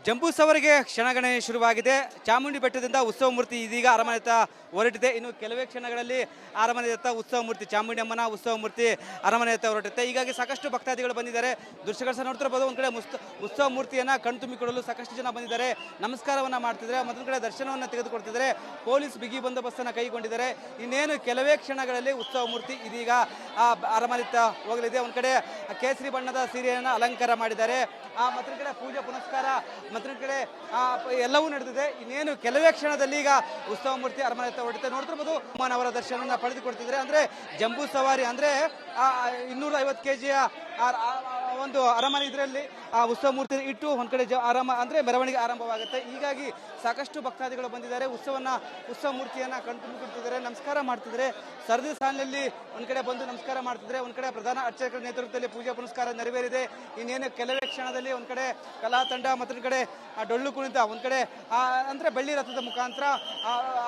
ಜಂಬೂ ಸವಾರಿಗೆ ಕ್ಷಣಗಣನೆ ಶುರುವಾಗಿದೆ. ಚಾಮುಂಡಿ ಬೆಟ್ಟದಿಂದ ಉತ್ಸವ ಮೂರ್ತಿ ಇದೀಗ ಅರಮನೆಯತ್ತ ಹೊರಟಿದೆ. ಇನ್ನು ಕೆಲವೇ ಕ್ಷಣಗಳಲ್ಲಿ ಅರಮನೆಯತ್ತ ಉತ್ಸವ ಮೂರ್ತಿ ಚಾಮುಂಡಿ ಅಮ್ಮನ ಉತ್ಸವ ಮೂರ್ತಿ ಅರಮನೆಯತ್ತ ಹೊರಟುತ್ತೆ. ಹೀಗಾಗಿ ಸಾಕಷ್ಟು ಭಕ್ತಾದಿಗಳು ಬಂದಿದ್ದಾರೆ. ದೃಶ್ಯಗಳು ಸಹ ನೋಡ್ತಿರಬಹುದು. ಒಂದು ಕಡೆ ಉತ್ಸವ ಮೂರ್ತಿಯನ್ನ ಕಣ್ತುಂಬಿಕೊಳ್ಳಲು ಸಾಕಷ್ಟು ಜನ ಬಂದಿದ್ದಾರೆ. ನಮಸ್ಕಾರವನ್ನ ಮಾಡ್ತಿದ್ದಾರೆ. ಮತ್ತೊಂದು ಕಡೆ ದರ್ಶನವನ್ನ ತೆಗೆದುಕೊಳ್ತಿದ್ದಾರೆ. ಪೊಲೀಸ್ ಬಿಗಿ ಬಂದೋಬಸ್ತನ್ನ ಕೈಗೊಂಡಿದ್ದಾರೆ. ಇನ್ನೇನು ಕೆಲವೇ ಕ್ಷಣಗಳಲ್ಲಿ ಉತ್ಸವ ಮೂರ್ತಿ ಇದೀಗ ಅರಮನೆಯತ್ತ ಹೋಗಲಿದೆ. ಒಂದ್ ಕಡೆ ಕೇಸರಿ ಬಣ್ಣದ ಸೀರೆಯನ್ನ ಅಲಂಕಾರ ಮಾಡಿದ್ದಾರೆ. ಮತ್ತೊಂದು ಕಡೆ ಪೂಜೆ ಪುನಸ್ಕಾರ ಮತ್ತೊಂದು ಕಡೆ ಎಲ್ಲವೂ ನಡೆದಿದೆ. ಇನ್ನೇನು ಕೆಲವೇ ಕ್ಷಣದಲ್ಲಿ ಈಗ ಉತ್ಸವ ಮೂರ್ತಿ ಅರಮನೆ ಹೊರಡುತ್ತೆ. ನೋಡ್ತಿರ್ಬೋದು ಅವರ ದರ್ಶನವನ್ನ ಪಡೆದುಕೊಡ್ತಿದ್ರೆ. ಅಂದ್ರೆ ಜಂಬೂ ಸವಾರಿ ಅಂದ್ರೆ 250 kg ಒಂದು ಅರಮನೆ ಇದರಲ್ಲಿ ಉತ್ಸವ ಮೂರ್ತಿ ಇಟ್ಟು ಒಂದ್ ಕಡೆ ಅಂದ್ರೆ ಮೆರವಣಿಗೆ ಆರಂಭವಾಗುತ್ತೆ. ಹೀಗಾಗಿ ಸಾಕಷ್ಟು ಭಕ್ತಾದಿಗಳು ಬಂದಿದ್ದಾರೆ. ಉತ್ಸವ ಮೂರ್ತಿಯನ್ನ ಕಣ್ತುಂಬಿಕೊಳ್ತಿದ್ದಾರೆ, ನಮಸ್ಕಾರ ಮಾಡ್ತಿದ್ದಾರೆ. ಸರದಿ ಸಾಲಿನಲ್ಲಿ ಒಂದ್ ಕಡೆ ಬಂದು ನಮಸ್ಕಾರ ಮಾಡ್ತಿದ್ರೆ. ಒಂದ್ ಕಡೆ ಪ್ರಧಾನ ಅರ್ಚಕರ ನೇತೃತ್ವದಲ್ಲಿ ಪೂಜಾ ಪುನಸ್ಕಾರ ನೆರವೇರಿದೆ. ಇನ್ನೇನು ಕೆಲವೇ ಕ್ಷಣದಲ್ಲಿ ಒಂದ್ ಕಡೆ ಕಲಾ ತಂಡ ಮತ್ತೊಂದು ಕಡೆ ಡೊಳ್ಳು ಕುಣಿತ ಒಂದ್ ಕಡೆ ಅಂದ್ರೆ ಬೆಳ್ಳಿ ರಥದ ಮುಖಾಂತರ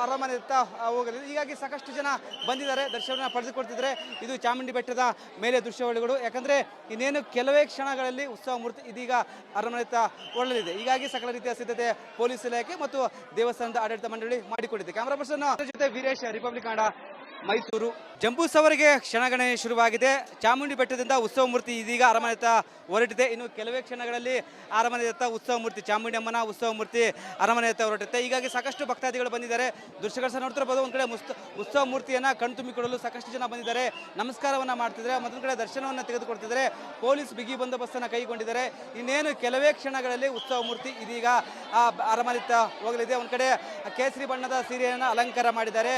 ಅರಮನೆಯತ್ತ ಹೋಗಲಿದೆ. ಹೀಗಾಗಿ ಸಾಕಷ್ಟು ಜನ ಬಂದಿದ್ದಾರೆ, ದರ್ಶನ ಪಡೆದುಕೊಳ್ತಿದ್ರೆ. ಇದು ಚಾಮುಂಡಿ ಬೆಟ್ಟದ ಮೇಲೆ ದೃಶ್ಯಾವಳಿಗಳು. ಯಾಕಂದ್ರೆ ಇನ್ನೇನು ಕೆಲವೇ ಕ್ಷಣಗಳಲ್ಲಿ ಉತ್ಸವ ಮೂರ್ತಿ ಇದೀಗ ಅರಮನೆಯತ್ತ ಹೊರಡಲಿದೆ. ಹೀಗಾಗಿ ಸಕಲ ರೀತಿಯ ಸಿದ್ಧತೆ ಪೊಲೀಸ್ ಇಲಾಖೆ ಮತ್ತು ದೇವಸ್ಥಾನದ ಆಡಳಿತ ಮಂಡಳಿ ಮಾಡಿಕೊಂಡಿದೆ. ಕ್ಯಾಮರಾ ಪರ್ಸನ್ ಜೊತೆ ವೀರೇಶ್, ರಿಪಬ್ಲಿಕ್ ಕನ್ನಡ, ಮೈಸೂರು. ಜಂಬೂ ಸವಾರಿಗೆ ಕ್ಷಣಗಣನೆ ಶುರುವಾಗಿದೆ. ಚಾಮುಂಡಿ ಬೆಟ್ಟದಿಂದ ಉತ್ಸವ ಮೂರ್ತಿ ಇದೀಗ ಅರಮನೆಯತ್ತ ಹೊರಟಿದೆ. ಇನ್ನು ಕೆಲವೇ ಕ್ಷಣಗಳಲ್ಲಿ ಅರಮನೆಯತ್ತ ಉತ್ಸವ ಮೂರ್ತಿ ಚಾಮುಂಡಿ ಅಮ್ಮನ ಉತ್ಸವ ಮೂರ್ತಿ ಅರಮನೆಯತ್ತ ಹೊರಟುತ್ತೆ. ಹೀಗಾಗಿ ಸಾಕಷ್ಟು ಭಕ್ತಾದಿಗಳು ಬಂದಿದ್ದಾರೆ. ದೃಶ್ಯಗಳು ಸಹ ನೋಡ್ತಿರಬಹುದು. ಒಂದ್ ಕಡೆ ಉತ್ಸವ ಮೂರ್ತಿಯನ್ನ ಕಣ್ತುಂಬಿಕೊಳ್ಳಲು ಸಾಕಷ್ಟು ಜನ ಬಂದಿದ್ದಾರೆ. ನಮಸ್ಕಾರವನ್ನ ಮಾಡ್ತಿದ್ದಾರೆ. ಮತ್ತೊಂದು ಕಡೆ ದರ್ಶನವನ್ನ ತೆಗೆದುಕೊಳ್ತಿದ್ದಾರೆ. ಪೊಲೀಸ್ ಬಿಗಿ ಬಂದೋಬಸ್ತನ್ನ ಕೈಗೊಂಡಿದ್ದಾರೆ. ಇನ್ನೇನು ಕೆಲವೇ ಕ್ಷಣಗಳಲ್ಲಿ ಉತ್ಸವ ಮೂರ್ತಿ ಇದೀಗ ಅರಮನೆಯತ್ತ ಹೋಗಲಿದೆ. ಒಂದ್ ಕಡೆ ಕೇಸರಿ ಬಣ್ಣದ ಸೀರೆಯನ್ನ ಅಲಂಕಾರ ಮಾಡಿದ್ದಾರೆ.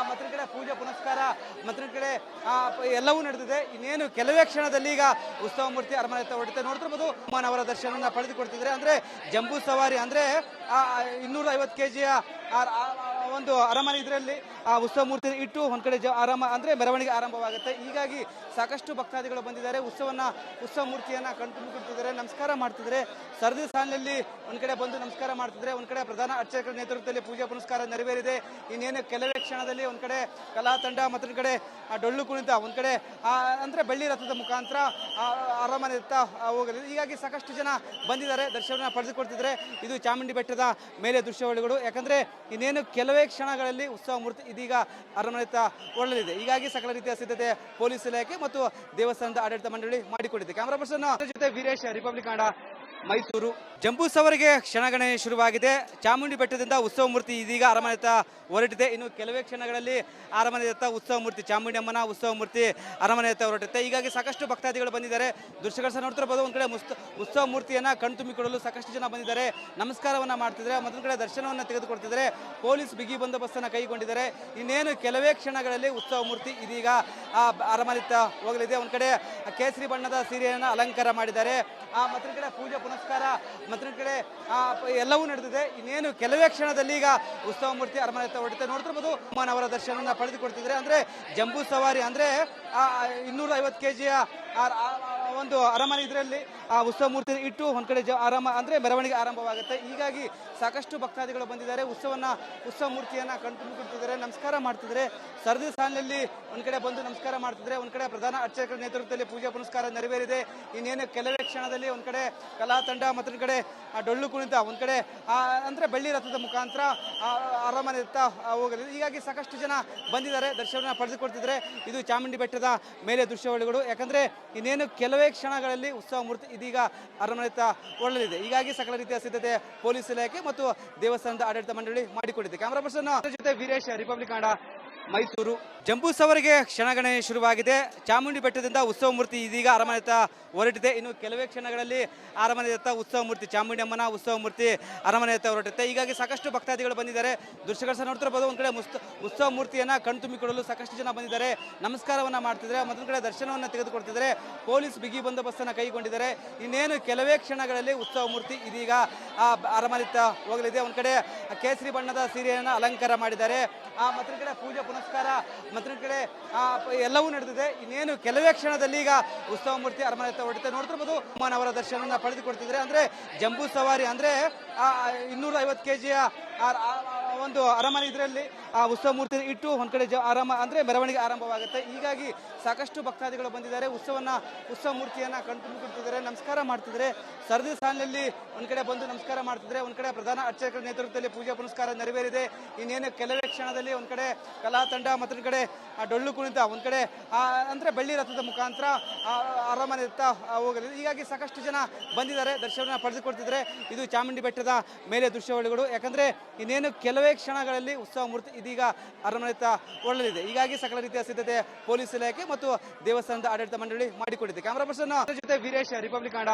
ಮತ್ತೊಂದು ಕಡೆ ಪೂಜೆ ಪುನಸ್ಕಾರ ಮತ್ತೊಂದು ಕಡೆ ಎಲ್ಲವೂ ನಡೆದಿದೆ. ಇನ್ನೇನು ಕೆಲವೇ ಕ್ಷಣದಲ್ಲಿ ಈಗ ಉತ್ಸವ ಮೂರ್ತಿ ಅರಮನೆಯತ್ತ ಹೊರಡುತ್ತೆ. ನೋಡ್ತಿರ್ಬೋದು ಅವರ ದರ್ಶನವನ್ನ ಪಡೆದುಕೊಡ್ತಿದ್ರೆ. ಅಂದ್ರೆ ಜಂಬೂ ಸವಾರಿ ಅಂದ್ರೆ 250 kg ಒಂದು ಅರಮನೆ ಇದರಲ್ಲಿ ಉತ್ಸವ ಮೂರ್ತಿ ಇಟ್ಟು ಒಂದ್ ಕಡೆ ಅಂದ್ರೆ ಮೆರವಣಿಗೆ ಆರಂಭವಾಗುತ್ತೆ. ಹೀಗಾಗಿ ಸಾಕಷ್ಟು ಭಕ್ತಾದಿಗಳು ಬಂದಿದ್ದಾರೆ. ಉತ್ಸವ ಮೂರ್ತಿಯನ್ನ ಕಣ್ತುಂಬಿಕೊಳ್ತಿದ್ದಾರೆ, ನಮಸ್ಕಾರ ಮಾಡ್ತಿದ್ದಾರೆ. ಸರದಿ ಸಾಲಿನಲ್ಲಿ ಒಂದ್ ಕಡೆ ಬಂದು ನಮಸ್ಕಾರ ಮಾಡ್ತಿದ್ರೆ. ಒಂದ್ ಕಡೆ ಪ್ರಧಾನ ಅರ್ಚಕರ ನೇತೃತ್ವದಲ್ಲಿ ಪೂಜಾ ಪುನಸ್ಕಾರ ನೆರವೇರಿದೆ. ಇನ್ನೇನು ಕೆಲವೇ ಕ್ಷಣದಲ್ಲಿ ಒಂದ್ ಕಡೆ ಕಲಾ ತಂಡ ಮತ್ತೊಂದು ಕಡೆ ಡೊಳ್ಳು ಕುಣಿತ ಒಂದ್ ಕಡೆ ಅಂದ್ರೆ ಬೆಳ್ಳಿ ರಥದ ಮುಖಾಂತರ ಅರಮನೆಯತ್ತ ಹೋಗಲಿದೆ. ಹೀಗಾಗಿ ಸಾಕಷ್ಟು ಜನ ಬಂದಿದ್ದಾರೆ, ದರ್ಶನ ಪಡೆದುಕೊಳ್ತಿದ್ರೆ. ಇದು ಚಾಮುಂಡಿ ಬೆಟ್ಟದ ಮೇಲೆ ದೃಶ್ಯಾವಳಿಗಳು. ಯಾಕಂದ್ರೆ ಇನ್ನೇನು ಕೆಲವೇ ಕ್ಷಣಗಳಲ್ಲಿ ಉತ್ಸವ ಮೂರ್ತಿ ಇದೀಗ ಅರಮನೆಯತ್ತ ಹೊರಡಲಿದೆ. ಹೀಗಾಗಿ ಸಕಲ ರೀತಿಯ ಸಿದ್ಧತೆ ಪೊಲೀಸ್ ಇಲಾಖೆ ಮತ್ತು ದೇವಸ್ಥಾನದ ಆಡಳಿತ ಮಂಡಳಿ ಮಾಡಿಕೊಂಡಿದೆ. ಕ್ಯಾಮರಾ ಪರ್ಸನ್ ಜೊತೆ ವೀರೇಶ್, ರಿಪಬ್ಲಿಕ್ ಕನ್ನಡ, ಮೈಸೂರು. ಜಂಬೂ ಸವಾರಿಗೆ ಕ್ಷಣಗಣನೆ ಶುರುವಾಗಿದೆ. ಚಾಮುಂಡಿ ಬೆಟ್ಟದಿಂದ ಉತ್ಸವ ಮೂರ್ತಿ ಇದೀಗ ಅರಮನೆಯತ್ತ ಹೊರಟಿದೆ. ಇನ್ನು ಕೆಲವೇ ಕ್ಷಣಗಳಲ್ಲಿ ಅರಮನೆಯತ್ತ ಉತ್ಸವ ಮೂರ್ತಿ ಚಾಮುಂಡಿ ಅಮ್ಮನ ಉತ್ಸವ ಮೂರ್ತಿ ಅರಮನೆಯತ್ತ ಹೊರಟುತ್ತೆ. ಹೀಗಾಗಿ ಸಾಕಷ್ಟು ಭಕ್ತಾದಿಗಳು ಬಂದಿದ್ದಾರೆ. ದೃಶ್ಯಗಳು ಸಹ ನೋಡ್ತಿರಬಹುದು. ಒಂದ್ ಕಡೆ ಉತ್ಸವ ಮೂರ್ತಿಯನ್ನ ಕಣ್ತುಂಬಿಕೊಳ್ಳಲು ಸಾಕಷ್ಟು ಜನ ಬಂದಿದ್ದಾರೆ. ನಮಸ್ಕಾರವನ್ನ ಮಾಡ್ತಿದ್ರೆ. ಮತ್ತೊಂದು ಕಡೆ ದರ್ಶನವನ್ನ ತೆಗೆದುಕೊಳ್ತಿದ್ದಾರೆ. ಪೊಲೀಸ್ ಬಿಗಿ ಬಂದೋಬಸ್ತನ್ನ ಕೈಗೊಂಡಿದ್ದಾರೆ. ಇನ್ನೇನು ಕೆಲವೇ ಕ್ಷಣಗಳಲ್ಲಿ ಉತ್ಸವ ಮೂರ್ತಿ ಇದೀಗ ಅರಮನೆಯತ್ತ ಹೋಗಲಿದೆ. ಒಂದ್ ಕಡೆ ಕೇಸರಿ ಬಣ್ಣದ ಸೀರೆಯನ್ನ ಅಲಂಕಾರ ಮಾಡಿದ್ದಾರೆ. ಮತ್ತೊಂದು ಕಡೆ ಪೂಜೆ ಪುನಸ್ಕಾರ ಮತ್ತೊಂದು ಕಡೆ ಎಲ್ಲವೂ ನಡೆದಿದೆ. ಇನ್ನೇನು ಕೆಲವೇ ಕ್ಷಣದಲ್ಲಿ ಈಗ ಉತ್ಸವ ಮೂರ್ತಿ ಅರಮನೆಯತ್ತ ಹೊರಡುತ್ತೆ. ನೋಡ್ತಿರ್ಬೋದು ಅವರ ದರ್ಶನವನ್ನ ಪಡೆದುಕೊಡ್ತಿದ್ರೆ. ಅಂದ್ರೆ ಜಂಬೂ ಸವಾರಿ ಅಂದ್ರೆ 250 kg ಒಂದು ಅರಮನೆ ಇದರಲ್ಲಿ ಉತ್ಸವ ಮೂರ್ತಿ ಇಟ್ಟು ಒಂದ್ ಕಡೆ ಅಂದ್ರೆ ಮೆರವಣಿಗೆ ಆರಂಭವಾಗುತ್ತೆ. ಹೀಗಾಗಿ ಸಾಕಷ್ಟು ಭಕ್ತಾದಿಗಳು ಬಂದಿದ್ದಾರೆ. ಉತ್ಸವ ಮೂರ್ತಿಯನ್ನ ಕಣ್ತುಂಬಿಕೊಳ್ತಿದ್ದಾರೆ, ನಮಸ್ಕಾರ ಮಾಡ್ತಿದ್ದಾರೆ. ಸರದಿ ಸಾಲಿನಲ್ಲಿ ಒಂದ್ ಕಡೆ ಬಂದು ನಮಸ್ಕಾರ ಮಾಡ್ತಿದ್ರೆ. ಒಂದ್ ಕಡೆ ಪ್ರಧಾನ ಅರ್ಚಕರ ನೇತೃತ್ವದಲ್ಲಿ ಪೂಜಾ ಪುನಸ್ಕಾರ ನೆರವೇರಿದೆ. ಇನ್ನೇನು ಕೆಲವೇ ಕ್ಷಣದಲ್ಲಿ ಒಂದ್ ಕಡೆ ಕಲಾ ತಂಡ ಮತ್ತೊಂದು ಕಡೆ ಡೊಳ್ಳು ಕುಣಿತ ಒಂದ್ ಕಡೆ ಅಂದ್ರೆ ಬೆಳ್ಳಿ ರಥದ ಮುಖಾಂತರ ಅರಮನೆಯತ್ತ ಹೋಗಲಿದೆ. ಹೀಗಾಗಿ ಸಾಕಷ್ಟು ಜನ ಬಂದಿದ್ದಾರೆ, ದರ್ಶನ ಪಡೆದುಕೊಳ್ತಿದ್ರೆ. ಇದು ಚಾಮುಂಡಿ ಬೆಟ್ಟದ ಮೇಲೆ ದೃಶ್ಯಾವಳಿಗಳು. ಯಾಕಂದ್ರೆ ಇನ್ನೇನು ಕೆಲವೇ ಕ್ಷಣಗಳಲ್ಲಿ ಉತ್ಸವ ಮೂರ್ತಿ ಇದೀಗ ಅರಮನೆಯತ್ತ ಹೊರಡಲಿದೆ. ಹೀಗಾಗಿ ಸಕಲ ರೀತಿಯ ಸಿದ್ಧತೆ ಪೊಲೀಸ್ ಇಲಾಖೆ ಮತ್ತು ದೇವಸ್ಥಾನದ ಆಡಳಿತ ಮಂಡಳಿ ಮಾಡಿಕೊಂಡಿದೆ. ಕ್ಯಾಮರಾ ಪರ್ಸನ್ ಜೊತೆ ವೀರೇಶ್, ರಿಪಬ್ಲಿಕ್ ಕನ್ನಡ, ಮೈಸೂರು. ಜಂಬೂ ಸವಾರಿಗೆ ಕ್ಷಣಗಣನೆ ಶುರುವಾಗಿದೆ. ಚಾಮುಂಡಿ ಬೆಟ್ಟದಿಂದ ಉತ್ಸವ ಮೂರ್ತಿ ಇದೀಗ ಅರಮನೆಯತ್ತ ಹೊರಟಿದೆ. ಇನ್ನು ಕೆಲವೇ ಕ್ಷಣಗಳಲ್ಲಿ ಅರಮನೆಯತ್ತ ಉತ್ಸವ ಮೂರ್ತಿ ಚಾಮುಂಡಿ ಅಮ್ಮನ ಉತ್ಸವ ಮೂರ್ತಿ ಅರಮನೆಯತ್ತ ಹೊರಟುತ್ತೆ. ಹೀಗಾಗಿ ಸಾಕಷ್ಟು ಭಕ್ತಾದಿಗಳು ಬಂದಿದ್ದಾರೆ. ದೃಶ್ಯಗಳು ಸಹ ನೋಡ್ತಿರಬಹುದು. ಒಂದ್ ಕಡೆ ಉತ್ಸವ ಮೂರ್ತಿಯನ್ನ ಕಣ್ತುಂಬಿಕೊಳ್ಳಲು ಸಾಕಷ್ಟು ಜನ ಬಂದಿದ್ದಾರೆ. ನಮಸ್ಕಾರವನ್ನ ಮಾಡ್ತಿದ್ರೆ. ಮತ್ತೊಂದು ಕಡೆ ದರ್ಶನವನ್ನ ತೆಗೆದುಕೊಳ್ತಿದ್ರೆ. ಪೊಲೀಸ್ ಬಿಗಿ ಬಂದೋಬಸ್ತನ್ನ ಕೈಗೊಂಡಿದ್ದಾರೆ. ಇನ್ನೇನು ಕೆಲವೇ ಕ್ಷಣಗಳಲ್ಲಿ ಉತ್ಸವ ಮೂರ್ತಿ ಇದೀಗ ಅರಮನೆಯತ್ತ ಹೋಗಲಿದೆ. ಒಂದ್ ಕಡೆ ಕೇಸರಿ ಬಣ್ಣದ ಸೀರೆಯನ್ನ ಅಲಂಕಾರ ಮಾಡಿದ್ದಾರೆ. ಮತ್ತೊಂದು ಕಡೆ ಪೂಜೆ ಪುನಸ್ಕಾರ ಮತ್ತೊಂದು ಕಡೆ ಎಲ್ಲವೂ ನಡೆದಿದೆ. ಇನ್ನೇನು ಕೆಲವೇ ಕ್ಷಣದಲ್ಲಿ ಈಗ ಉತ್ಸವ ಮೂರ್ತಿ ಅರಮನೆಯತ್ತ ಹೊರಡುತ್ತೆ. ನೋಡ್ತಿರ್ಬೋದು ಅವರ ದರ್ಶನವನ್ನ ಪಡೆದುಕೊಡ್ತಿದ್ರೆ. ಅಂದ್ರೆ ಜಂಬೂ ಸವಾರಿ ಅಂದ್ರೆ 250 kg ಒಂದು ಅರಮನೆ ಇದರಲ್ಲಿ ಆ ಉತ್ಸವ ಮೂರ್ತಿ ಇಟ್ಟು ಒಂದ್ ಕಡೆ ಆರಂಭ ಅಂದ್ರೆ ಮೆರವಣಿಗೆ ಆರಂಭವಾಗುತ್ತೆ. ಹೀಗಾಗಿ ಸಾಕಷ್ಟು ಭಕ್ತಾದಿಗಳು ಬಂದಿದ್ದಾರೆ. ಉತ್ಸವ ಮೂರ್ತಿಯನ್ನ ಕಣ್ತುಂಬಿಕೊಳ್ತಿದ್ದಾರೆ, ನಮಸ್ಕಾರ ಮಾಡ್ತಿದ್ದಾರೆ. ಸರದಿ ಸಾಲಿನಲ್ಲಿ ಒಂದ್ ಕಡೆ ಬಂದು ನಮಸ್ಕಾರ ಮಾಡ್ತಿದ್ರೆ, ಒಂದ್ ಕಡೆ ಪ್ರಧಾನ ಅರ್ಚಕರ ನೇತೃತ್ವದಲ್ಲಿ ಪೂಜಾ ಪುನಸ್ಕಾರ ನೆರವೇರಿದೆ. ಇನ್ನೇನು ಕೆಲವೇ ಕ್ಷಣದಲ್ಲಿ ಒಂದ್ ಕಡೆ ಕಲಾ ತಂಡ, ಮತ್ತೊಂದ್ ಕಡೆ ಡೊಳ್ಳು ಕುಣಿತ, ಒಂದ್ ಕಡೆ ಅಂದ್ರೆ ಬೆಳ್ಳಿ ರಥದ ಮುಖಾಂತರ ಅರಮನೆಯತ್ತ ಹೋಗಲಿದೆ. ಹೀಗಾಗಿ ಸಾಕಷ್ಟು ಜನ ಬಂದಿದ್ದಾರೆ, ದರ್ಶನ ಪಡೆದುಕೊಳ್ತಿದ್ದಾರೆ. ಇದು ಚಾಮುಂಡಿ ಬೆಟ್ಟದ ಮೇಲೆ ದೃಶ್ಯಾವಳಿಗಳು. ಯಾಕಂದ್ರೆ ಇನ್ನೇನು ಕೆಲವೇ ಕ್ಷಣಗಳಲ್ಲಿ ಉತ್ಸವ ಮೂರ್ತಿ ಇದೀಗ ಅರಮನೆಯತ್ತ ಹೊರಡಲಿದೆ. ಹೀಗಾಗಿ ಸಕಲ ರೀತಿಯ ಸಿದ್ಧತೆ ಪೊಲೀಸ್ ಇಲಾಖೆ ಮತ್ತು ದೇವಸ್ಥಾನದ ಆಡಳಿತ ಮಂಡಳಿ ಮಾಡಿಕೊಂಡಿದೆ. ಕ್ಯಾಮರಾ ಪರ್ಸನ್ ಜೊತೆ ವೀರೇಶ್, ರಿಪಬ್ಲಿಕ್ ಕನ್ನಡ,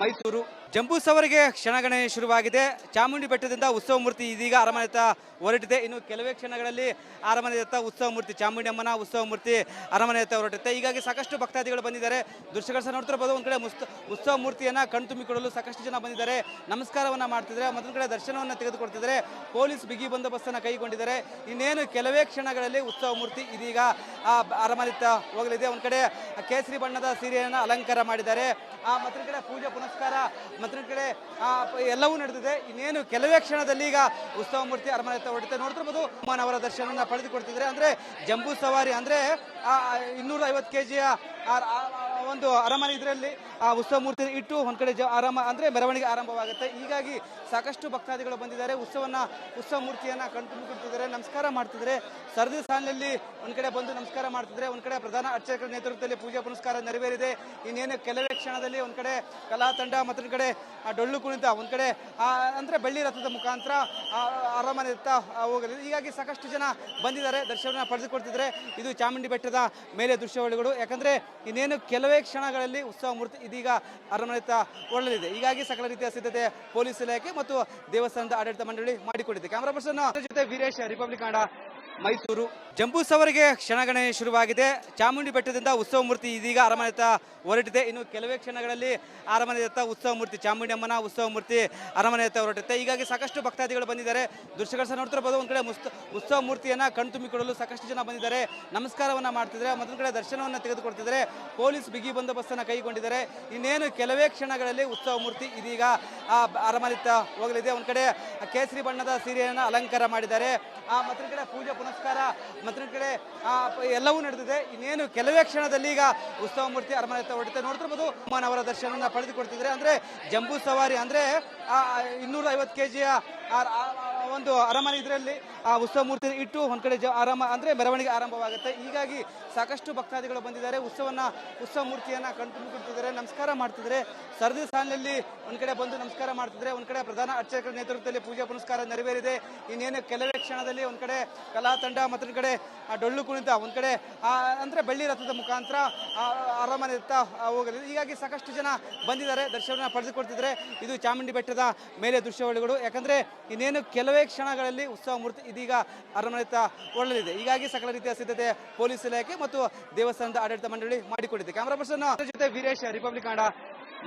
ಮೈಸೂರು. ಜಂಬೂ ಸವಾರಿಗೆ ಕ್ಷಣಗಣನೆ ಶುರುವಾಗಿದೆ. ಚಾಮುಂಡಿ ಬೆಟ್ಟದಿಂದ ಉತ್ಸವ ಮೂರ್ತಿ ಇದೀಗ ಅರಮನೆಯತ್ತ ಹೊರಟಿದೆ. ಇನ್ನು ಕೆಲವೇ ಕ್ಷಣಗಳಲ್ಲಿ ಅರಮನೆಯತ್ತ ಉತ್ಸವ ಮೂರ್ತಿ, ಚಾಮುಂಡಿ ಅಮ್ಮನ ಉತ್ಸವ ಮೂರ್ತಿ ಅರಮನೆಯತ್ತ ಹೊರಟುತ್ತೆ. ಹೀಗಾಗಿ ಸಾಕಷ್ಟು ಭಕ್ತಾದಿಗಳು ಬಂದಿದ್ದಾರೆ. ದೃಶ್ಯಗಳು ಸಹ ನೋಡ್ತಿರಬಹುದು. ಒಂದ್ ಕಡೆ ಉತ್ಸವ ಮೂರ್ತಿಯನ್ನ ಕಣ್ತುಂಬಿಕೊಳ್ಳಲು ಸಾಕಷ್ಟು ಜನ ಬಂದಿದ್ದಾರೆ, ನಮಸ್ಕಾರವನ್ನ ಮಾಡ್ತಿದ್ದಾರೆ. ಮತ್ತೊಂದು ಕಡೆ ದರ್ಶನವನ್ನ ತೆಗೆದುಕೊಳ್ತಿದ್ದಾರೆ. ಪೊಲೀಸ್ ಬಿಗಿ ಬಂದೋಬಸ್ತನ್ನ ಕೈಗೊಂಡಿದ್ದಾರೆ. ಇನ್ನೇನು ಕೆಲವೇ ಕ್ಷಣಗಳಲ್ಲಿ ಉತ್ಸವ ಮೂರ್ತಿ ಇದೀಗ ಅರಮನೆಯತ್ತ ಹೋಗಲಿದೆ. ಒಂದ್ ಕಡೆ ಕೇಸರಿ ಬಣ್ಣದ ಸೀರೆಯನ್ನ ಅಲಂಕಾರ ಮಾಡಿದ್ದಾರೆ. ಮತ್ತೊಂದು ಕಡೆ ಪೂಜೆ ಪುನಸ್ಕಾರ, ಮತ್ತೊಂದು ಕಡೆ ಎಲ್ಲವೂ ನಡೆದಿದೆ. ಇನ್ನೇನು ಕೆಲವೇ ಕ್ಷಣದಲ್ಲಿ ಈಗ ಉತ್ಸವ ಮೂರ್ತಿ ಅರಮನೆಯತ್ತ ಹೊರಡುತ್ತೆ. ನೋಡ್ತಿರ್ಬೋದು, ಅವರ ದರ್ಶನವನ್ನ ಪಡೆದುಕೊಡ್ತಿದ್ರೆ. ಅಂದ್ರೆ ಜಂಬೂ ಸವಾರಿ ಅಂದ್ರೆ 250 kg ಒಂದು ಅರಮನೆ ಇದರಲ್ಲಿ ಉತ್ಸವ ಮೂರ್ತಿ ಇಟ್ಟು ಒಂದ್ ಕಡೆ ಅಂದ್ರೆ ಮೆರವಣಿಗೆ ಆರಂಭವಾಗುತ್ತೆ. ಹೀಗಾಗಿ ಸಾಕಷ್ಟು ಭಕ್ತಾದಿಗಳು ಬಂದಿದ್ದಾರೆ. ಉತ್ಸವ ಮೂರ್ತಿಯನ್ನ ಕಣ್ತುಂಬಿಕೊಳ್ತಿದ್ದಾರೆ, ನಮಸ್ಕಾರ ಮಾಡ್ತಿದ್ದಾರೆ. ಸರದಿ ಸಾಲಿನಲ್ಲಿ ಒಂದ್ ಕಡೆ ಬಂದು ನಮಸ್ಕಾರ ಮಾಡ್ತಿದ್ರೆ, ಒಂದ್ ಕಡೆ ಪ್ರಧಾನ ಅರ್ಚಕರ ನೇತೃತ್ವದಲ್ಲಿ ಪೂಜಾ ಪುನಸ್ಕಾರ ನೆರವೇರಿದೆ. ಇನ್ನೇನು ಕೆಲವೇ ಕ್ಷಣದಲ್ಲಿ ಒಂದ್ ಕಡೆ ಕಲಾ ತಂಡ, ಮತ್ತೊಂದ್ ಕಡೆ ಡೊಳ್ಳು ಕುಣಿತ, ಒಂದ್ ಕಡೆ ಅಂದ್ರೆ ಬೆಳ್ಳಿ ರಥದ ಮುಖಾಂತರ ಅರಮನೆಯತ್ತ ಹೋಗಲಿದೆ. ಹೀಗಾಗಿ ಸಾಕಷ್ಟು ಜನ ಬಂದಿದ್ದಾರೆ, ದರ್ಶನ ಪಡೆದುಕೊಳ್ತಿದ್ದಾರೆ. ಇದು ಚಾಮುಂಡಿ ಬೆಟ್ಟದ ಮೇಲೆ ದೃಶ್ಯಾವಳಿಗಳು. ಯಾಕಂದ್ರೆ ಇನ್ನೇನು ಕೆಲವೇ ಕ್ಷಣಗಳಲ್ಲಿ ಉತ್ಸವ ಮೂರ್ತಿ ಇದೀಗ ಅರಮನೆಯತ್ತ ಹೊರಡಲಿದೆ. ಹೀಗಾಗಿ ಸಕಲ ರೀತಿಯ ಸಿದ್ಧತೆ ಪೊಲೀಸ್ ಇಲಾಖೆ ಮತ್ತು ದೇವಸ್ಥಾನದ ಆಡಳಿತ ಮಂಡಳಿ ಮಾಡಿಕೊಂಡಿದೆ. ಕ್ಯಾಮರಾ ಪರ್ಸನ್ ಜೊತೆ ವೀರೇಶ್, ರಿಪಬ್ಲಿಕ್ ಕನ್ನಡ, ಮೈಸೂರು. ಜಂಬೂ ಸವಾರಿಗೆ ಕ್ಷಣಗಣನೆ ಶುರುವಾಗಿದೆ. ಚಾಮುಂಡಿ ಬೆಟ್ಟದಿಂದ ಉತ್ಸವ ಮೂರ್ತಿ ಇದೀಗ ಅರಮನೆಯತ್ತ ಹೊರಟಿದೆ. ಇನ್ನು ಕೆಲವೇ ಕ್ಷಣಗಳಲ್ಲಿ ಅರಮನೆಯತ್ತ ಉತ್ಸವ ಮೂರ್ತಿ, ಚಾಮುಂಡಿ ಅಮ್ಮನ ಉತ್ಸವ ಮೂರ್ತಿ ಅರಮನೆಯತ್ತ ಹೊರಟುತ್ತೆ. ಹೀಗಾಗಿ ಸಾಕಷ್ಟು ಭಕ್ತಾದಿಗಳು ಬಂದಿದ್ದಾರೆ. ದೃಶ್ಯಗಳು ಸಹ ನೋಡ್ತಿರಬಹುದು. ಒಂದ್ ಕಡೆ ಉತ್ಸವ ಮೂರ್ತಿಯನ್ನ ಕಣ್ತುಂಬಿಕೊಳ್ಳಲು ಸಾಕಷ್ಟು ಜನ ಬಂದಿದ್ದಾರೆ, ನಮಸ್ಕಾರವನ್ನ ಮಾಡ್ತಿದ್ದಾರೆ. ಮತ್ತೊಂದು ಕಡೆ ದರ್ಶನವನ್ನ ತೆಗೆದುಕೊಳ್ತಿದ್ದಾರೆ. ಪೊಲೀಸ್ ಬಿಗಿ ಬಂದೋಬಸ್ತನ್ನ ಕೈಗೊಂಡಿದ್ದಾರೆ. ಇನ್ನೇನು ಕೆಲವೇ ಕ್ಷಣಗಳಲ್ಲಿ ಉತ್ಸವ ಮೂರ್ತಿ ಇದೀಗ ಅರಮನೆಯತ್ತ ಹೋಗಲಿದೆ. ಒಂದ್ ಕಡೆ ಕೇಸರಿ ಬಣ್ಣದ ಸೀರೆಯನ್ನ ಅಲಂಕಾರ ಮಾಡಿದ್ದಾರೆ. ಮತ್ತೊಂದು ಕಡೆ ಪೂಜೆ ಪುನಸ್ಕಾರ, ಮತ್ತೊಂದು ಕಡೆ ಎಲ್ಲವೂ ನಡೆದಿದೆ. ಇನ್ನೇನು ಕೆಲವೇ ಕ್ಷಣದಲ್ಲಿ ಈಗ ಉತ್ಸವ ಮೂರ್ತಿ ಅರಮನೆಯತ್ತ ಹೊರಡುತ್ತೆ. ನೋಡ್ತಿರ್ಬೋದು, ಅವರ ದರ್ಶನವನ್ನ ಪಡೆದುಕೊಡ್ತಿದ್ರೆ. ಅಂದ್ರೆ ಜಂಬೂ ಸವಾರಿ ಅಂದ್ರೆ 250 kg ಒಂದು ಅರಮನೆ ಇದರಲ್ಲಿ ಉತ್ಸವ ಮೂರ್ತಿ ಇಟ್ಟು ಒಂದ್ ಕಡೆ ಅಂದ್ರೆ ಮೆರವಣಿಗೆ ಆರಂಭವಾಗುತ್ತೆ. ಹೀಗಾಗಿ ಸಾಕಷ್ಟು ಭಕ್ತಾದಿಗಳು ಬಂದಿದ್ದಾರೆ. ಉತ್ಸವ ಮೂರ್ತಿಯನ್ನ ಕಣ್ತುಂಬಿಕೊಳ್ತಿದ್ದಾರೆ, ನಮಸ್ಕಾರ ಮಾಡ್ತಿದ್ದಾರೆ. ಸರದಿ ಸಾಲಿನಲ್ಲಿ ಒಂದ್ ಕಡೆ ಬಂದು ನಮಸ್ಕಾರ ಮಾಡ್ತಿದ್ರೆ, ಒಂದ್ ಕಡೆ ಪ್ರಧಾನ ಅರ್ಚಕರ ನೇತೃತ್ವದಲ್ಲಿ ಪೂಜಾ ಪುನಸ್ಕಾರ ನೆರವೇರಿದೆ. ಇನ್ನೇನು ಕೆಲವೇ ಕ್ಷಣದಲ್ಲಿ ಒಂದ್ ಕಡೆ ಕಲಾ ತಂಡ, ಮತ್ತೊಂದು ಕಡೆ ಡೊಳ್ಳು ಕುಣಿತ, ಒಂದ್ ಕಡೆ ಅಂದ್ರೆ ಬೆಳ್ಳಿ ರಥದ ಮುಖಾಂತರ ಅರಮನೆಯತ್ತ ಹೋಗಲಿದೆ. ಹೀಗಾಗಿ ಸಾಕಷ್ಟು ಜನ ಬಂದಿದ್ದಾರೆ, ದರ್ಶನ ಪಡೆದುಕೊಳ್ತಿದ್ರೆ. ಇದು ಚಾಮುಂಡಿ ಬೆಟ್ಟದ ಮೇಲೆ ದೃಶ್ಯಾವಳಿಗಳು. ಯಾಕಂದ್ರೆ ಇನ್ನೇನು ಕೆಲವೇ ಕ್ಷಣಗಳಲ್ಲಿ ಉತ್ಸವ ಮೂರ್ತಿ ಇದೀಗ ಅರಮನೆಯತ್ತ ಹೊರಡಲಿದೆ. ಹೀಗಾಗಿ ಸಕಲ ರೀತಿಯ ಸಿದ್ಧತೆ ಪೊಲೀಸ್ ಇಲಾಖೆ ಮತ್ತು ದೇವಸ್ಥಾನದ ಆಡಳಿತ ಮಂಡಳಿ ಮಾಡಿಕೊಂಡಿದೆ. ಕ್ಯಾಮರಾ ಪರ್ಸನ್ ಜೊತೆ ವೀರೇಶ್, ರಿಪಬ್ಲಿಕ್ ಕನ್ನಡ,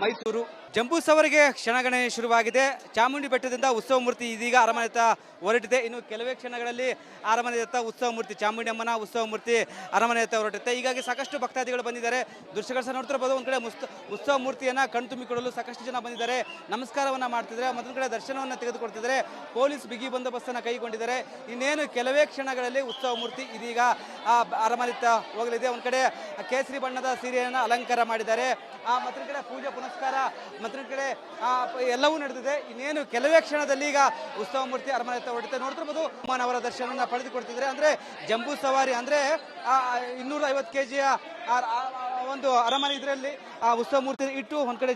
ಮೈಸೂರು. ಜಂಬೂ ಸವಾರಿಗೆ ಕ್ಷಣಗಣನೆ ಶುರುವಾಗಿದೆ. ಚಾಮುಂಡಿ ಬೆಟ್ಟದಿಂದ ಉತ್ಸವ ಮೂರ್ತಿ ಇದೀಗ ಅರಮನೆಯತ್ತ ಹೊರಟಿದೆ. ಇನ್ನು ಕೆಲವೇ ಕ್ಷಣಗಳಲ್ಲಿ ಅರಮನೆಯತ್ತ ಉತ್ಸವ ಮೂರ್ತಿ, ಚಾಮುಂಡಿ ಅಮ್ಮನ ಉತ್ಸವ ಮೂರ್ತಿ ಅರಮನೆಯತ್ತ ಹೊರಟುತ್ತೆ. ಹೀಗಾಗಿ ಸಾಕಷ್ಟು ಭಕ್ತಾದಿಗಳು ಬಂದಿದ್ದಾರೆ. ದೃಶ್ಯಗಳು ಸಹ ನೋಡ್ತಿರಬಹುದು. ಒಂದ್ ಕಡೆ ಉತ್ಸವ ಮೂರ್ತಿಯನ್ನ ಕಣ್ತುಂಬಿಕೊಳ್ಳಲು ಸಾಕಷ್ಟು ಜನ ಬಂದಿದ್ದಾರೆ, ನಮಸ್ಕಾರವನ್ನ ಮಾಡ್ತಿದ್ದಾರೆ. ಮತ್ತೊಂದು ಕಡೆ ದರ್ಶನವನ್ನ ತೆಗೆದುಕೊಳ್ತಿದ್ದಾರೆ. ಪೊಲೀಸ್ ಬಿಗಿ ಬಂದೋಬಸ್ತನ್ನ ಕೈಗೊಂಡಿದ್ದಾರೆ. ಇನ್ನೇನು ಕೆಲವೇ ಕ್ಷಣಗಳಲ್ಲಿ ಉತ್ಸವ ಮೂರ್ತಿ ಇದೀಗ ಅರಮನೆಯತ್ತ ಹೋಗಲಿದೆ. ಒಂದ್ ಕಡೆ ಕೇಸರಿ ಬಣ್ಣದ ಸೀರೆಯನ್ನ ಅಲಂಕಾರ ಮಾಡಿದ್ದಾರೆ. ಮತ್ತೊಂದು ಕಡೆ ಪೂಜೆ ಪುನಸ್ಕಾರ, ಮತ್ತೊಂದು ಕಡೆ ಎಲ್ಲವೂ ನಡೆದಿದೆ. ಇನ್ನೇನು ಕೆಲವೇ ಕ್ಷಣದಲ್ಲಿ ಈಗ ಉತ್ಸವ ಮೂರ್ತಿ ಅರಮನೆಯತ್ತ ಹೊರಡುತ್ತೆ. ನೋಡ್ತಿರ್ಬೋದು, ಅವರ ದರ್ಶನವನ್ನ ಪಡೆದುಕೊಡ್ತಿದ್ರೆ. ಅಂದ್ರೆ ಜಂಬೂ ಸವಾರಿ ಅಂದ್ರೆ 250 kg ಒಂದು ಅರಮನೆ ಇದರಲ್ಲಿ ಉತ್ಸವ ಮೂರ್ತಿ ಇಟ್ಟು ಒಂದ್ ಕಡೆ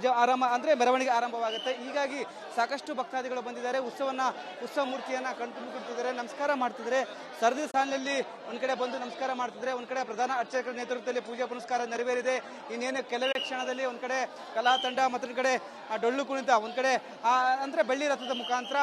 ಅಂದ್ರೆ ಮೆರವಣಿಗೆ ಆರಂಭವಾಗುತ್ತೆ. ಹೀಗಾಗಿ ಸಾಕಷ್ಟು ಭಕ್ತಾದಿಗಳು ಬಂದಿದ್ದಾರೆ. ಉತ್ಸವ ಮೂರ್ತಿಯನ್ನ ಕಣ್ತುಂಬಿಕೊಳ್ತಿದ್ದಾರೆ, ನಮಸ್ಕಾರ ಮಾಡ್ತಿದ್ದಾರೆ. ಸರದಿ ಸಾಲಿನಲ್ಲಿ ಒಂದ್ ಕಡೆ ಬಂದು ನಮಸ್ಕಾರ ಮಾಡ್ತಿದ್ರೆ, ಒಂದ್ ಕಡೆ ಪ್ರಧಾನ ಅರ್ಚಕರ ನೇತೃತ್ವದಲ್ಲಿ ಪೂಜಾ ಪುನಸ್ಕಾರ ನೆರವೇರಿದೆ. ಇನ್ನೇನು ಕೆಲವೇ ಕ್ಷಣದಲ್ಲಿ ಒಂದ್ ಕಡೆ ಕಲಾ ತಂಡ, ಮತ್ತೊಂದು ಕಡೆ ಡೊಳ್ಳು ಕುಣಿತ, ಒಂದ್ ಕಡೆ ಅಂದ್ರೆ ಬೆಳ್ಳಿ ರಥದ ಮುಖಾಂತರ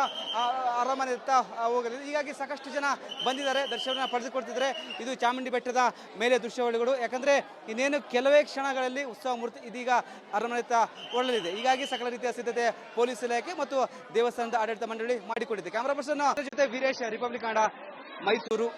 ಅರಮನೆಯತ್ತ ಹೋಗಲಿದೆ. ಹೀಗಾಗಿ ಸಾಕಷ್ಟು ಜನ ಬಂದಿದ್ದಾರೆ, ದರ್ಶನ ಪಡೆದುಕೊಳ್ತಿದ್ರೆ. ಇದು ಚಾಮುಂಡಿ ಬೆಟ್ಟದ ಮೇಲೆ ದೃಶ್ಯಾವಳಿಗಳು. ಯಾಕಂದ್ರೆ ಇನ್ನೇನು ಕೆಲವೇ ಕ್ಷಣಗಳಲ್ಲಿ ಉತ್ಸವ ಮೂರ್ತಿ ಇದೀಗ ಅರಮನೆಯತ್ತ ಹೊರಡಲಿದೆ. ಹೀಗಾಗಿ ಸಕಲ ರೀತಿಯ ಸಿದ್ಧತೆ ಪೊಲೀಸ್ ಇಲಾಖೆ ಮತ್ತು ದೇವಸ್ಥಾನದ ಆಡಳಿತ ಮಂಡಳಿ ಮಾಡಿಕೊಂಡಿದೆ. ಕ್ಯಾಮರಾ ಪರ್ಸನ್ ಜೊತೆ ವೀರೇಶ್, ರಿಪಬ್ಲಿಕ್ ಕನ್ನಡ, ಮೈಸೂರು.